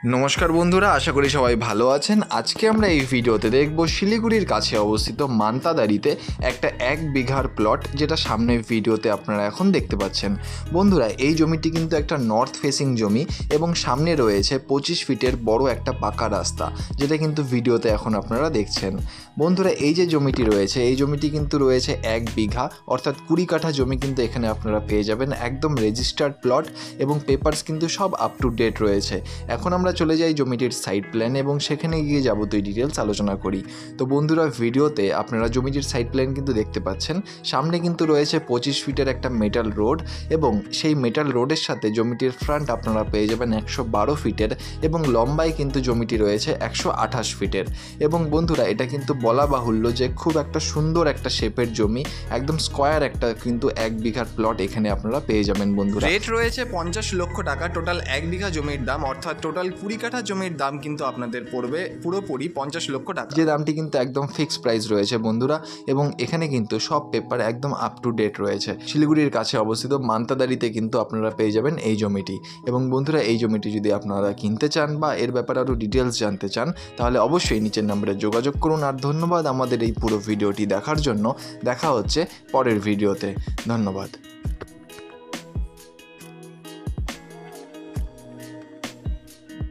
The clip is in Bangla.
নমস্কার বন্ধুরা, আশা করি সবাই ভালো আছেন। আজকে আমরা এই ভিডিওতে দেখব শিলিগুড়ির কাছে অবস্থিত মান্তাদারিতে একটা 1 বিঘার প্লট, যেটা সামনের ভিডিওতে আপনারা এখন দেখতে পাচ্ছেন। বন্ধুরা, এই জমিটি কিন্তু একটা নর্থ ফেসিং জমি এবং সামনে রয়েছে 25 ফিটের বড় একটা পাকা রাস্তা, যেটা কিন্তু ভিডিওতে এখন আপনারা দেখছেন। বন্ধুরা, এই যে জমিটি রয়েছে, এই জমিটি কিন্তু রয়েছে 1 বিঘা, অর্থাৎ 20 কাঠা জমি কিন্তু এখানে আপনারা পেয়ে যাবেন। একদম রেজিস্টার্ড প্লট এবং পেপারস কিন্তু সব আপ টু ডেট রয়েছে। এখন আমরা চলে যাই জমিটির সাইড প্ল্যান এবং সেখানে গিয়ে যাবতীয় ডিটেলস আলোচনা করি। তো বন্ধুরা, ভিডিওতে আপনারা জমিটির সাইড প্ল্যান কিন্তু দেখতে পাচ্ছেন। সামনে কিন্তু রয়েছে 25 ফিটের একটা মেটাল রোড এবং সেই মেটাল রোডের সাথে জমিটির ফ্রন্ট আপনারা পেয়ে যাবেন 112 ফিটের এবং লম্বায় কিন্তু জমিটি রয়েছে 128 ফিটের। এবং বন্ধুরা, এটা কিন্তু বলা বাহুল্য যে খুব একটা সুন্দর একটা শেপের জমি, একদম স্কোয়ার একটা কিন্তু 1 বিঘার প্লট এখানে আপনারা পেয়ে যাবেন। বন্ধুরা, রেট রয়েছে 50 লক্ষ টাকা টোটাল 1 বিঘা জমির দাম, অর্থাৎ টোটাল 20 কাঠা জমির দাম কিন্তু আপনাদের পড়বে পুরোপুরি 50 লক্ষ টাকা, যে দামটি কিন্তু একদম ফিক্সড প্রাইস রয়েছে বন্ধুরা। এবং এখানে কিন্তু সব পেপার একদম আপ টু ডেট রয়েছে। শিলিগুড়ির কাছে অবস্থিত মান্তাদারিতে কিন্তু আপনারা পেয়ে যাবেন এই জমিটি। এবং বন্ধুরা, এই জমিটি যদি আপনারা কিনতে চান বা এর ব্যাপারে আরও ডিটেলস জানতে চান, তাহলে অবশ্যই নিচের নম্বরে যোগাযোগ করুন। আর ধন্যবাদ আমাদের এই পুরো ভিডিওটি দেখার জন্য। দেখা হচ্ছে পরের ভিডিওতে। ধন্যবাদ।